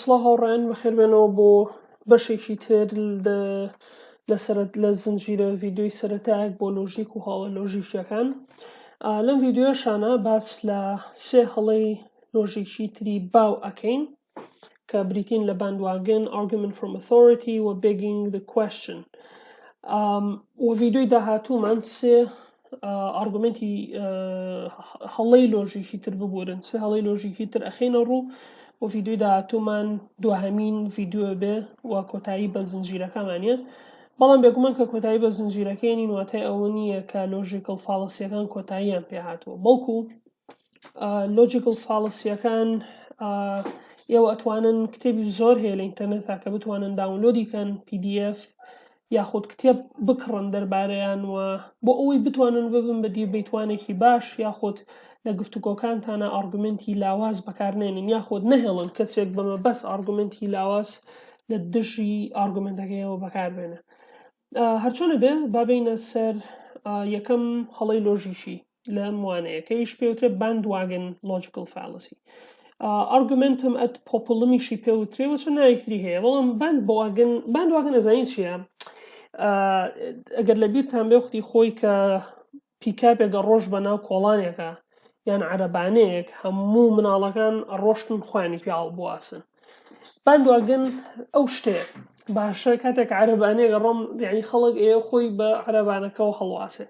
سڵاو هاوڕێیان بەخێربێنەوە بۆ بەشێکی تر لە زنجیرە ڤیدیۆی سەرەتایەک بۆ لۆژیک و هەڵە لۆژیکیەکان. لەم ڤیدیۆشانە باس لە سێ هەڵەی لۆژیکی تری باو ئەکەین کە بریتین لە bandwagon, argument from authority و begging the question. و ڤیدیۆی داهاتوومان سێ ئارگومنتی هەڵەی لۆژیکی تر ببورن، سێ هەڵەی لۆژیکی تر ئەخێنە ڕوو و ڤیدیۆی داهاتوومان دوهەمین ڤیدیۆ بێ و کۆتایی بە زنجیرەکەمانیە. بەڵام بێگومان کە کۆتایی بە زنجیرەکەی واتای ئەوە نییە کە لۆژیکل فالەسیەکان کۆتاییان پێ هاتووە، بەڵکو لۆجیکل فالەسیەکان ئێوە ئەتوانن کتێبی زۆر هەیە لە ئینتەرنێتا کە بتوانن داونلۆدیکەن PDF یاخود کتێب بکڕن دەربارەیان و بۆ ئەوەی بتوانن ببن بە دیبەیتوانێکی باش یاخود لە گفتوگۆکانتانە ئارگومنتی لاواز بەکارنێنن یاخود نەهێڵن کەسێک بەمە بەس ئارگومنتی لاواز لە دژی ئارگومنتەکەیەوە بەکاربێنە. هەرچۆنە بێ با بینە سەر یەکەم هەڵەی لۆژیکی لەم وانەیە کە ئیش پێوترێت bandwagon logical fallacy. ئارگومنتم ئەت پۆپڵمیشی پێوترێەوە چۆن نایەکتری هەیە، بەڵام bandwagon ئەزانین چییە؟ ئەگەر لە بیرتان بێ وەختی خۆی کە پیکاپێکە ڕۆژ بە ناو کۆڵانێکە یان عەرەبانەیەک هەموو مناڵەکان ڕۆشتن خوانی پیاڵ بواسن. bandwagon ئەو شتەیە باشە کاتێک عەرەبانەیەک ڕۆم یعنی خەڵک خۆی بە عەرەبانەکەەوە هەڵواسێ.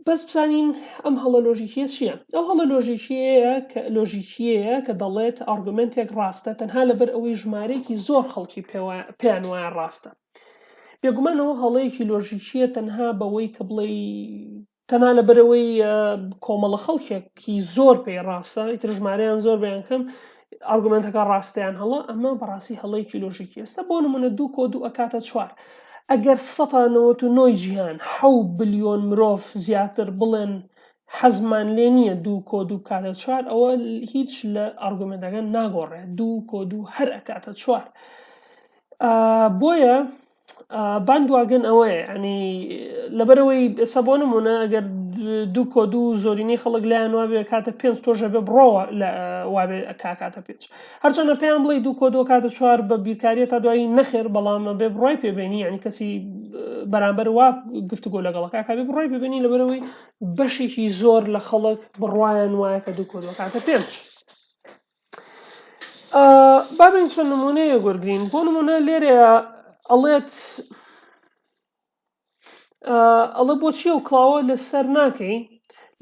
بەس بزانین ئەم هەڵە لۆژیکیە چییە؟ ئەو هەڵە لۆژیکیەیە کە دەڵێت ئارگومنتێک ڕاستە تەنها لەبەر ئەوەی ژمارەیەکی زۆر خەڵکی پێیان وایە ڕاستە. بێگومانەوە هەڵەیەکی لۆژیکیە تەنها بەوەی کە بڵێ تەنها لەبەرەوەی کۆمەڵە خەڵکێکی زۆر پێی ڕاستە ئیتر ژمارەیان زۆر بەیان کەم ئارگومنتەکە ڕاستیان هەڵە، ئەمە بەڕاستی هەڵەیەکی لۆژیکی ئێستا بۆ نمونە 2 کۆ 2 ئەکاتە 4. ئەگەر 199 جیهان 7 بلیۆن مرۆڤ زیاتر بڵێن حەزمان لێ نییە 2 کۆ 2 کاتە 4 ئەوە هیچ لە ئارگومنتەکە ناگۆڕێ 2 کۆ 2 هەر ئەکاتە 4. بۆیە bandwagon ئەوەیە، ینی لەبەرەوەی ئێستا بۆ نمونە ئەگەر 2 کۆ 2 زۆرینەی خەڵک لایەن وابێ کاتە 5 تۆژە بێ بڕۆوە وابێ کاتە 5. هەرچەندە پێیان بڵێ 2 کۆ 2 کاتە 4 بە بیرکاریە تا دوایی نەخێر، بەڵام بێ بڕای پێبێنی ینی کەسی بەرامبەر وا گفتوگۆ لەگەڵەکە بێ بڕای پێبێنی لەبەرەوەی بەشێکی زۆر لە خەڵک بڕوایان وایە کە 2 کۆ 2 کاتە 5. با بین چەند نمونەیە وەرگرین. بۆ نمونە لێرەیە ئەڵێ بۆچی ئەو کڵاوە لەسەر ناکەی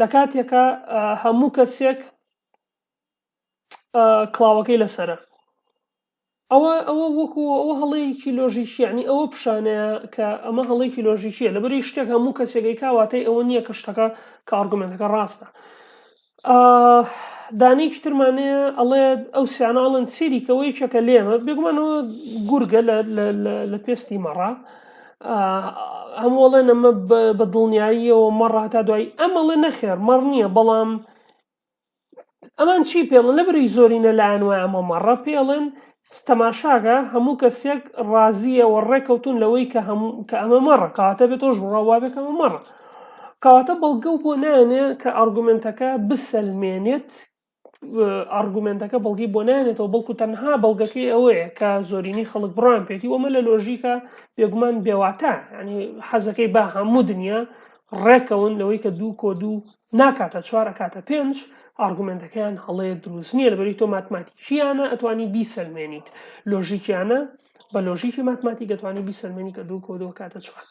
لە کاتێکە هەموو کەسێک کڵاوەکەی لەسەرە. ئەوە وەکو ئەوە هەڵەیەکی لۆژیکی، ینی ئەوە پیشانەیە کە ئەمە هەڵەیەکی لۆژیکیە لەبەری شتێک هەموو کەسێکی کاواتەی ئەوە نییە کە شتەکە کە ئارگومنتەکە ڕاستە. دانەیەکی ترمانەیە ئەڵێ ئەو سیاناڵن سێریکەوەی چەکە لێمە بێگومانەوە گورگە لە پێستی مەڕا هەمووڵێن ئەمە بە دڵنیاییەوە مەڕا تا دوایی ئەمەڵێ نەخێر مەڕ نییە، بەڵام ئەمان چی پێڵن لەبەری زۆرینە لایەن وای ئەمە مەڕە پێڵێن تەماشاکە هەموو کەسێک ڕازیەوە ڕێکەوتون لەوەی کە ئەمە مەڕە کەواتە بێتۆش ڕاوابێت ئەمە مەڕە، کەواتە بەڵگە و بۆ نایەنێ کە ئارگومنتەکە بسەلمێنێت، ئارگومنتەکە بەڵگی بۆ نایەنێتەوە بەڵکو تەنها بەڵگەکەی ئەوەیە کە زۆرینەی خەڵک بڕان پێێتی وەمە لە لۆژیکە بێگومان بێواتە، ینی حەزەکەی با هەموو دنیا ڕێکەون لەوەی کە 2 کۆ 2 ناکاتە 4 ئەکاتە 5 ئارگومنتەکەیان هەڵەیە دروست نییە لەبەری تۆ ماتماتیکیانە ئەتوانی بیسەلمێنیت، لۆژیکیانە بە لۆژیکی ماتماتیک ئەتوانی بیسەلمێنی کە 2 کۆ 2 کاتە 4.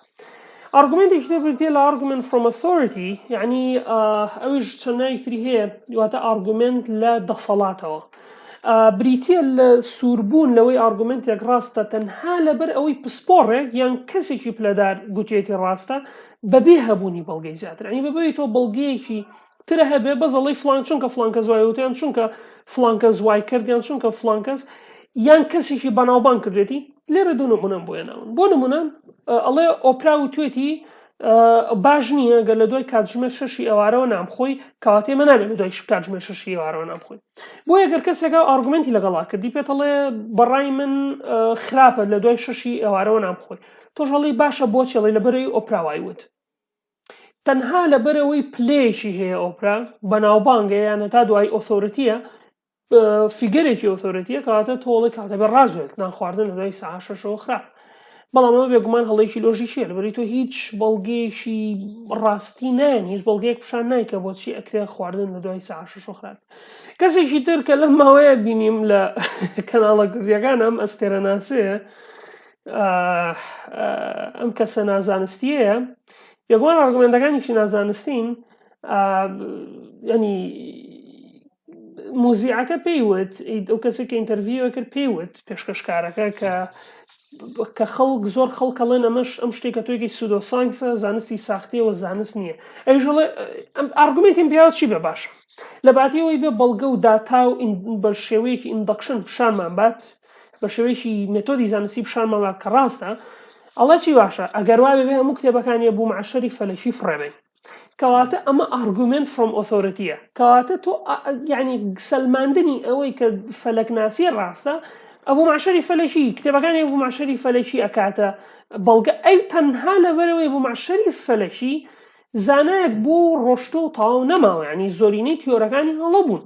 ئارگومنتێکی تر بریتیە لە argument from authority، یعنی ئەویش چەندایەکتری هەیە واتە ئارگومنت لە دەسەڵاتەوە. بریتیە لە سووربوون لەوەی ئارگومنتێک ڕاستە تەنها لەبەر ئەوەی پسپۆڕێک یان کەسێکی پلەدار گوتێتی ڕاستە بەبێ هەبوونی بەڵگەی زیاتر، ینی بەبێ تۆ بەڵگەیەکی ترە هەبێ بەزەڵی فلان چونکە فلان کەس وای وتیان چونکە فلان کەس وای کردیان چونکە فلان کەس یان کەسێکی بەناوبان کردێتی. لێرە دوو نمونەم بۆ هێناون. بۆ نمونە ئەڵێ ئۆپرا وتوێتی باش نییە گەر لە دوای کاتژمێر 6 ئێوارەوە نامخۆی کەواتە ئێمە نابێت لە دوای کاتژمێر 6 ئێوارەوە نامخۆی. بۆ یەگەر کەسێکە ئارگومنتی لەگەڵا کردی پێتەڵێ بەڕای من خراپە لە دوای 6 ئێوارەوە نامخۆی، تۆش هەڵی باشە بۆچێڵی لەبەرەوەی ئۆپرا وای وت. تەنها لەبەرەوەی پلەیەکی هەیە ئۆپرا بەناوبانگە یانە تا دوای ئۆثۆرەتیە فیگەرێکی ئۆتۆریتیە کەواتە تۆڵی کاتە بە ڕاست بێت نان خواردن لە دوای سەعات 6 خراپ بەڵام ئەمە بێگومان هەڵەیەکی لۆژیکیە لەبەری تۆ هیچ بەڵگەیەکی ڕاستی نایەن هیچ بەڵگەیەک پیشان نایە کە بۆچی ئەکرێ خواردن لە دوای سەعات 6 خراپ کەسێکی تر کە لەم ماوەیە بینیم لە کەناڵە کوردیەکان ئەم ئەستێرەناسەیە ئەم کەسە نازانستیەیە یەکوان ئارگومنتەکانیشی نازانستین ینی موزیعەکە پێیوت ئەو کەسێک کە ئینتەرویوە کرد پێیوت پێشکەشکارەکە کە خەڵک زۆر خەڵکەڵێن ئەم شتێکە تۆیەکی سودۆسانسە زانستی ساختیەوە زانست نییە ئەوژڵێ ئارگومنتیم پیاوە چی بێ باشە لە باتیەوەی بێ بەڵگە و داتا و بە شێوەیەکی ئیندەکشن پیشانمان بات بە شێوەیەکی مێتۆدی زانستی پیشانمان بات کە ڕاستە ئەڵە چی باشە ئەگەر وا بێ هەموو کتێبەکانی بوو معشەری فەلەکی فڕێبێن کەواتە ئەمە ئارگومنت فڕۆم ئۆتۆریتیە کەواتە تۆ یعنی سەلماندنی ئەوەی کە فەلەکناسی ڕاستە ئەبوو معشەری فەلەکی کتێبەکانی بوو معشەری فەلەکی ئەکاتە بەڵگە ئەی تەنها لەبەرەوەی بوو معشەری فەلەکی زانایەک بۆ ڕۆشتۆ و تاو نەماوە ینی زۆرینەی تیۆرەکانی هەڵە بوون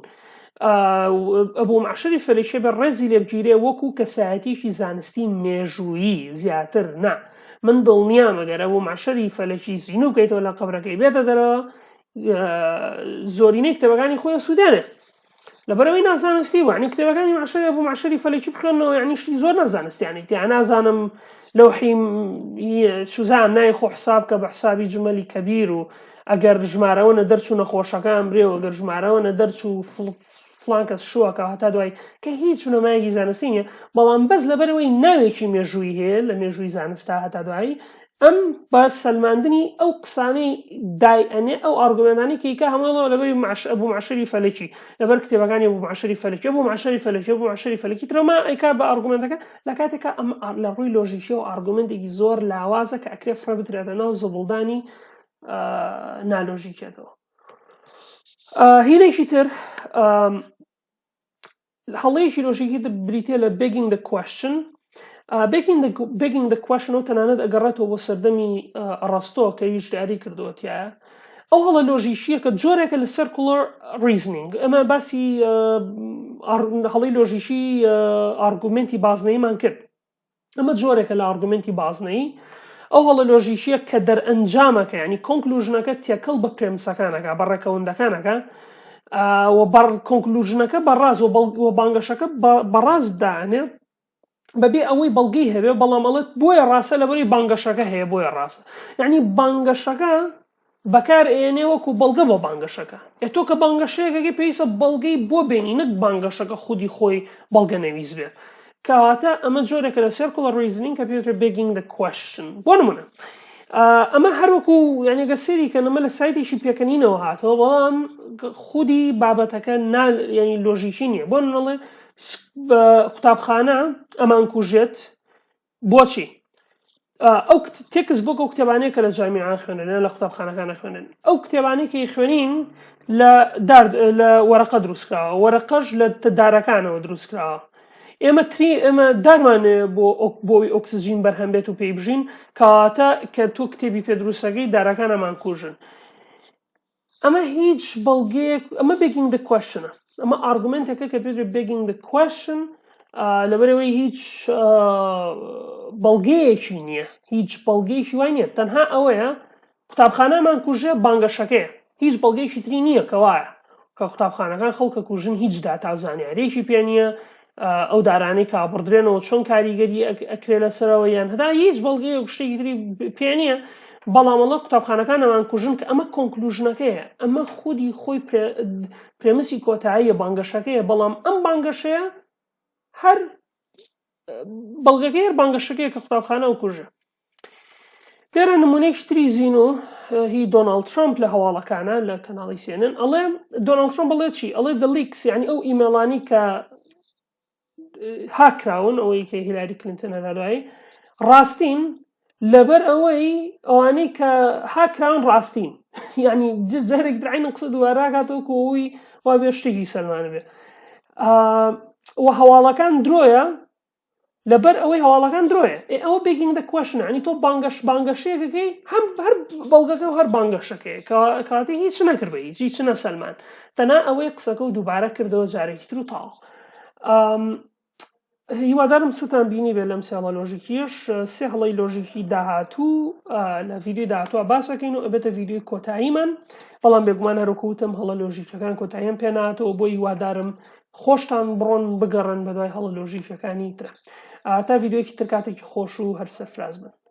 ئەبوو معشەری فەلەکی بە ڕێزی لێ بگیرێ وەکو کەسایەتیشی زانستی مێژوویی زیاتر نا من دڵنیام ئەگەر ئەبوو معشەری فەلەکی زینو بکەیتەوە لە قەبرەکەی بێتە دەرەوە زۆرینەی کتێبەکانی خۆی سوودێنێت لەبەرەوەی نازانستی بوو ینی کتێبەکانی معشەری ئەبوو معشەری فەلەکی بخوێنەوە یعنی شتی زۆر نازانستیانی تیا نازانم لەوحی سوزان نای خۆ حساب کە بە حسابی جمەلی کەبیر و ئەگەر ژمارەوە نەدەرچوو نەخۆشەکان برێ و ئەگەر ژمارەوە نەدەرچوو فڵان کەس شووەکە هەتا دوای کە هیچ بنەمایەکی زانستی نییە بەڵام بەس لەبەرەوەی ناوێکی مێژووی هەیە لە مێژووی زانستا هەتا دوایی ئەم بە سەلماندنی ئەو قسانەی دایئەنێ ئەو ئارگومنتانی کەیکا هەموویەوە لەبەری ئەبوو معشەری فەلەکی لەبەر کتێبەکانی ئەبوو معشەری فەلەکی ئەبوو معشەری فەلەکی ئەبوو معشەری فەلەکی ترەما ئەیکا بە ئارگومنتەکە لە کاتێکە ئەم لە ڕووی لۆژیکیەوە ئارگومنتێکی زۆر لاوازە کە ئەکرێ فڕە بترێتە ناو زەبڵدانی نالۆژیکێتەوە هینێکی تر هەڵەیەکی لۆژیکی بریتێ لە begging the question begging the question و تەنانەت ئەگەڕێتەوە بۆ سەردەمی ئەڕاستۆ کە هیچ دیاری کردووەتیایە ئەو هەڵە لۆژیکیە کە جۆرێکە لە circular reasoning ئەمە باسی هەڵەی لۆژیکی ئارگومنتی بازنەییمان کرد ئەمە جۆرێکە لە ئارگومنتی بازنەیی ئەو هەڵە لۆژیکیە کە دەرئەنجامەکە ینی کۆنکلوژنەکە تێکەڵ بە پرێمسەکانەکە بە ڕێکەوەندەکانەکە و بەڕ کۆنکلوژنەکە بەڕاست و بانگەشەکە بەڕاست دانێ بەبێ ئەوەی بەڵگەی هەبێ بەڵام ئەڵێت بۆیە ڕاستە لەبەری بانگەشەکە هەیە بۆیە ڕاستە یعنی بانگەشەکە بەکار ئێنێ وەکو بەڵگە بۆ بانگەشەکە تۆ کە بانگەشەیەکەکە پێویستە بەڵگەی بۆ بێنی نەک بانگەشەکە خودی خۆی بەڵگە نەویست بێت کەواتە ئەمە جۆرێکە لە circular reasoning کە پێوترێ begging the question بۆ نمونە ئەمە هەروەکو یعنی گەسێری کە نەمە لە سایتێکی پێکەنینەوە هاتەوە بەڵام خودی بابەتەکە ینی لۆژیکی نییە بۆ نڵێ قوتابخانە ئەمان کوژێت بۆچی ئەو تێکس بۆ ئەو کتێبانەیە کە لە جامیعان خوێنن لە قوتابخانەکان خوێنن ئەو کتێبانەی کە خوێنین لە وەرەقە دروستکراوە وەرەقەش لە دارەکانەوە دروستکراوە ئێمە دارمانێ بۆی ئۆکسجین بەرهەم بێت و پێی بژین کەواتە کە تۆ کتێبی پێدروستەکەی دارەکانەمان کوژن ئەمە هیچ بەڵگەیەک ئەمە begging the question ئەمە ئارگومنتێکە کە پێدرێت begging the question لەبەرەوەی هیچ بەڵگەیەکی نییە هیچ بەڵگەیەکی وای نییە تەنها ئەوەیە قوتابخانەمان کوژێ بانگەشەکەیە هیچ بەڵگەیەکی تری نییە کەوایە کە قوتابخانەکان خەڵکە کوژن هیچ داتا و زانیاریەکی پێ نییە ئەو دارانەی کابڕدرێنەوە چۆن کاریگەری ئەکرێ لەسەرەوە یان هەدا هیچ بەڵگەیە و شتێکی تری پێ نییە بەڵامەڵە قوتابخانەکانەمان کوژن کە ئەمە کۆنکلوژنەکەیە ئەمە خودی خۆی پرێمسی کۆتاییە بانگەشەکەیە بەڵام ئەم بانگەشەیە هەر بەڵگەکەی هەر بانگەشەکەیە کە قوتابخانە و کوژە لێرە نمونەیەکی تری زیینۆ هی دۆناڵد ترامپ لە هەواڵەکانە لە کەناڵی CNN ئەڵێ دۆناڵد ترامپ بڵێ چی ئەڵێ the leaks یعنی ئەو ئیمێڵانی کە هاکراون ئەوەی کە هیلاری کلینتن هەدادوایی ڕاستین لەبەر ئەوەی ئەوانەی کە هاکراون ڕاستین یعنی جارێک درعین قسە دووارەکاتەوە کە ئەوی وا بێ شتێکی سەلمانە بێ و هەواڵەکان درۆیە لەبەر ئەوەی هەواڵەکان درۆیە ئەوە بێگینگ دە کوێشن عنی تۆ بانگەشەیەکەکەی هەر بەڵگەکە و هەر بانگەشەکەی کاتی هیچ نەکردبی هیچ نەسەلمان تەنا ئەوەی قسەکە و دووبارە کردەوە جارێکی تر و تاڵ هیوادارم سوتان بینی بێ لەم سێڵە لۆژیکیش سێ هەڵەی لۆژیکی داهاتوو لە ڤیدیۆی داهاتووە باسەکەین و ئەبێتە ڤیدیۆی کۆتاییمان بەڵام بێگومان هەروکەوتم هەڵە لۆژیکەکان کۆتاییم پێناتەوە بۆ هیوادارم خۆشتان بڕۆن بگەڕن بە دوای هەڵە لۆژیکەکانی تر تا ڤیدیۆیەکی تر کاتێکی خۆش و هەر سەرفراز بن